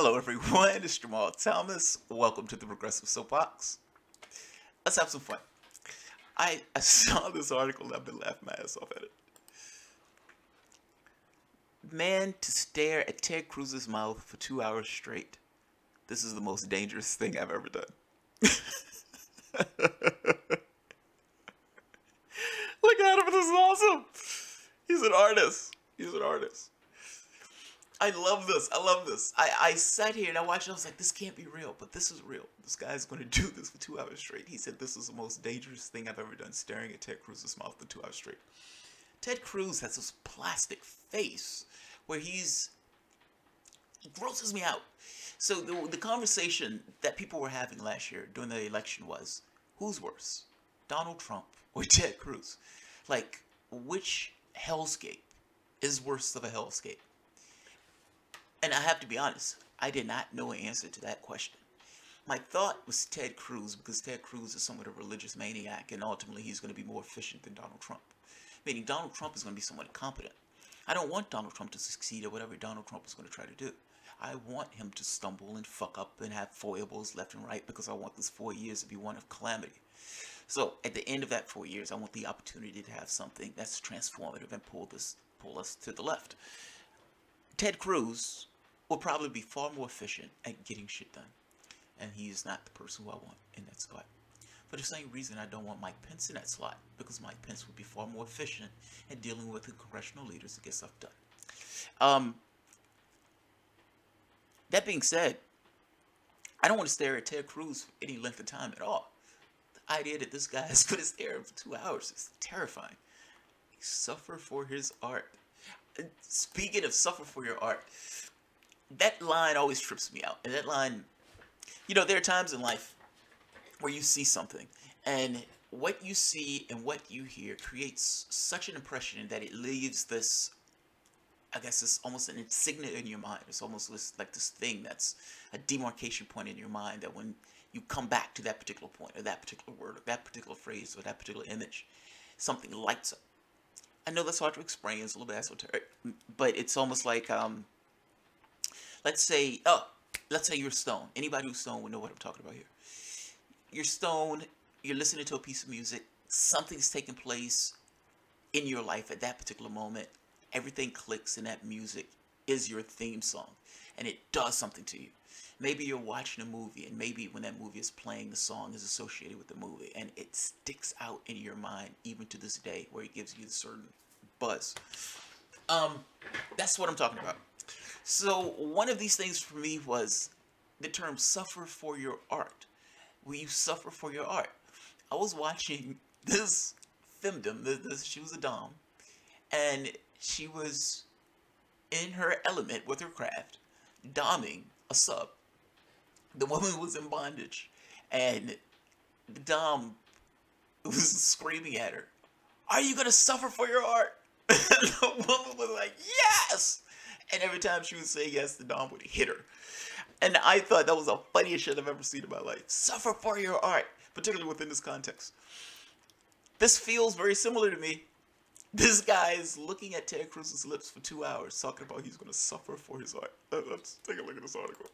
Hello, everyone. It's Jamarl Thomas. Welcome to the Progressive Soapbox. Let's have some fun. I saw this article and I've been laughing my ass off at it. Man to stare at Ted Cruz's mouth for 2 hours straight. This is the most dangerous thing I've ever done. Look at him. This is awesome. He's an artist. He's an artist. I love this. I love this. I sat here and I watched it. I was like, this can't be real, but this is real. This guy's going to do this for 2 hours straight. He said this is the most dangerous thing I've ever done, staring at Ted Cruz's mouth for 2 hours straight. Ted Cruz has this plastic face where he grosses me out. So the conversation that people were having last year during the election was, who's worse, Donald Trump or Ted Cruz? Like, which hellscape is worse of a hellscape? And I have to be honest, I did not know an answer to that question. My thought was Ted Cruz, because Ted Cruz is somewhat a religious maniac, and ultimately he's going to be more efficient than Donald Trump. Meaning Donald Trump is going to be somewhat incompetent. I don't want Donald Trump to succeed at whatever Donald Trump is going to try to do. I want him to stumble and fuck up and have foibles left and right, because I want this 4 years to be one of calamity. So at the end of that 4 years, I want the opportunity to have something that's transformative and pull us to the left. Ted Cruz will probably be far more efficient at getting shit done. And he is not the person who I want in that slot. For the same reason I don't want Mike Pence in that slot, because Mike Pence would be far more efficient at dealing with the congressional leaders to get stuff done. That being said, I don't want to stare at Ted Cruz for any length of time at all. The idea that this guy is going to stare for 2 hours is terrifying. Suffer for his art. Speaking of suffer for your art, that line always trips me out. And that line, you know, there are times in life where you see something, and what you see and what you hear creates such an impression that it leaves this, I guess it's almost an insignia in your mind. It's almost like this thing that's a demarcation point in your mind, that when you come back to that particular point, or that particular word, or that particular phrase, or that particular image, something lights up. I know that's hard to explain, it's a little bit esoteric, but it's almost like, let's say you're stoned. Anybody who's stoned would know what I'm talking about here. You're stoned, you're listening to a piece of music, something's taking place in your life at that particular moment. Everything clicks, and that music is your theme song, and it does something to you. Maybe you're watching a movie, and maybe when that movie is playing, the song is associated with the movie, and it sticks out in your mind even to this day, where it gives you a certain buzz. That's what I'm talking about. So one of these things for me was the term suffer for your art. Will you suffer for your art? I was watching this femdom, she was a dom, and she was in her element with her craft, doming a sub. The woman was in bondage, and the dom was screaming at her, "Are you going to suffer for your art?" And the woman was like, "Yes!" And every time she would say yes, the dom would hit her. And I thought that was the funniest shit I've ever seen in my life. Suffer for your art, particularly within this context. This feels very similar to me. This guy is looking at Ted Cruz's lips for 2 hours, talking about he's going to suffer for his art. Let's take a look at this article.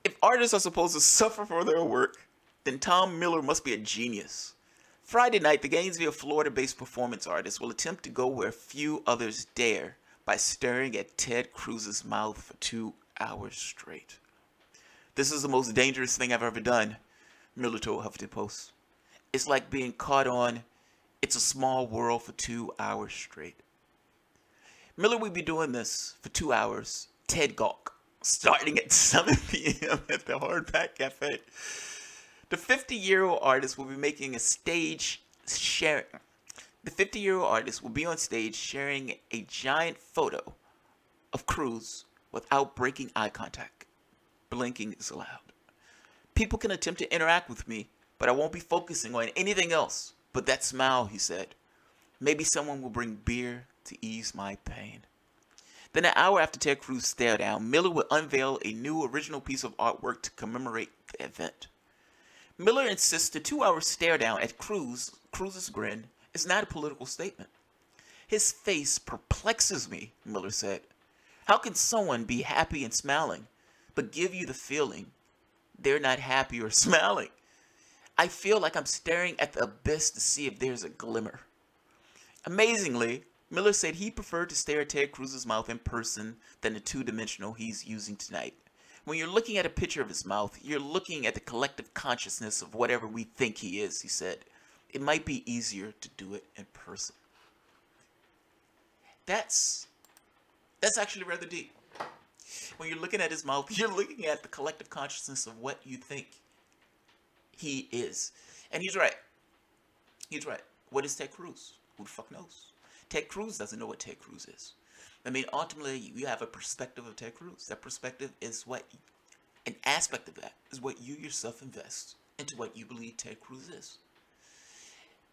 If artists are supposed to suffer for their work, then Tom Miller must be a genius. Friday night, the Gainesville, Florida-based performance artist will attempt to go where few others dare by staring at Ted Cruz's mouth for 2 hours straight. This is the most dangerous thing I've ever done, Miller told Huffington Post. It's like being caught on It's a Small World for 2 hours straight. Miller will be doing this for 2 hours, Ted Gawk, starting at 7 p.m. at the Hardback Cafe. The 50-year-old artist will be making a stage sharing. The 50-year-old artist will be on stage sharing a giant photo of Cruz without breaking eye contact. Blinking is allowed. People can attempt to interact with me, but I won't be focusing on anything else but that smile, he said. Maybe someone will bring beer to ease my pain. Then an hour after Ted Cruz stare down, Miller will unveil a new original piece of artwork to commemorate the event. Miller insists the 2-hour stare down at Cruz's grin is not a political statement. His face perplexes me, Miller said. How can someone be happy and smiling, but give you the feeling they're not happy or smiling? I feel like I'm staring at the abyss to see if there's a glimmer. Amazingly, Miller said he preferred to stare at Ted Cruz's mouth in person than the two-dimensional he's using tonight. When you're looking at a picture of his mouth, you're looking at the collective consciousness of whatever we think he is, he said. It might be easier to do it in person. That's actually rather deep. When you're looking at his mouth, you're looking at the collective consciousness of what you think he is. And he's right. He's right. What is Ted Cruz? Who the fuck knows? Ted Cruz doesn't know what Ted Cruz is. I mean, ultimately, you have a perspective of Ted Cruz. That perspective is what, an aspect of that is what you yourself invest into what you believe Ted Cruz is.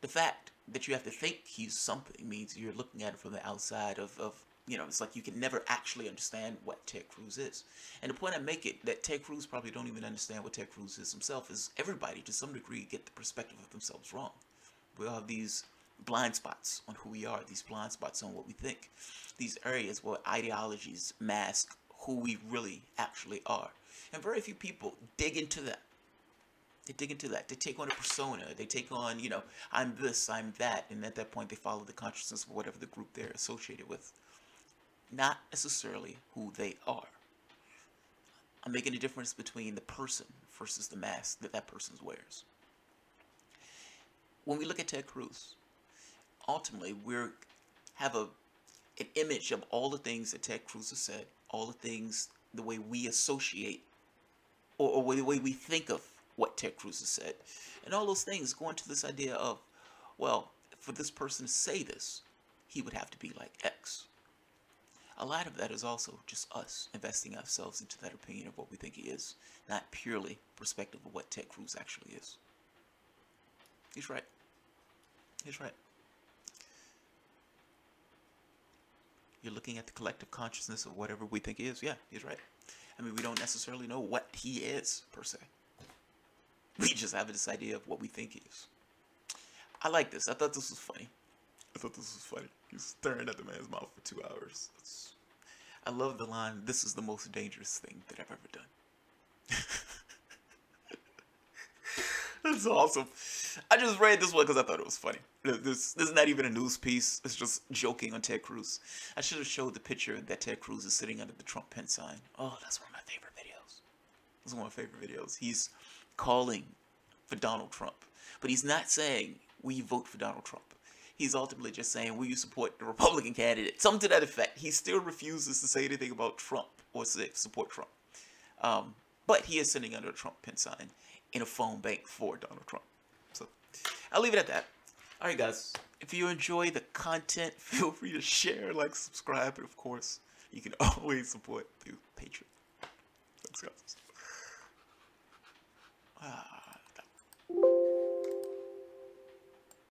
The fact that you have to think he's something means you're looking at it from the outside of it's like you can never actually understand what Ted Cruz is. And the point I make it, that Ted Cruz probably don't even understand what Ted Cruz is himself, is everybody, to some degree, get the perspective of themselves wrong. We all have these blind spots on who we are, these blind spots on what we think, these areas where ideologies mask who we really actually are. And very few people dig into that. They dig into that. They take on a persona. They take on, I'm this, I'm that. And at that point, they follow the consciousness of whatever the group they're associated with. Not necessarily who they are. I'm making a difference between the person versus the mask that person wears. When we look at Ted Cruz, ultimately we have an image of all the things that Ted Cruz has said, all the things, the way we associate, or the way we think of what Ted Cruz has said. And all those things go into this idea of, well, for this person to say this, he would have to be like X. A lot of that is also just us investing ourselves into that opinion of what we think he is, not purely perspective of what Ted Cruz actually is. He's right. He's right. You're looking at the collective consciousness of whatever we think he is. Yeah, he's right. I mean, we don't necessarily know what he is, per se. We just have this idea of what we think he is. I like this. I thought this was funny. He's staring at the man's mouth for 2 hours. I love the line, "This is the most dangerous thing that I've ever done." That's awesome. I just read this one because I thought it was funny. This is not even a news piece. It's just joking on Ted Cruz. I should have showed the picture that Ted Cruz is sitting under the Trump pen sign. Oh, that's one of my favorite videos. That's one of my favorite videos. He's calling for Donald Trump. But he's not saying, will you vote for Donald Trump? He's ultimately just saying, will you support the Republican candidate? Something to that effect. He still refuses to say anything about Trump or say support Trump. But he is sitting under a Trump pen sign in a phone bank for Donald Trump. So I'll leave it at that. All right, guys. If you enjoy the content, feel free to share, like, subscribe, and of course, you can always support through Patreon. Thanks, guys.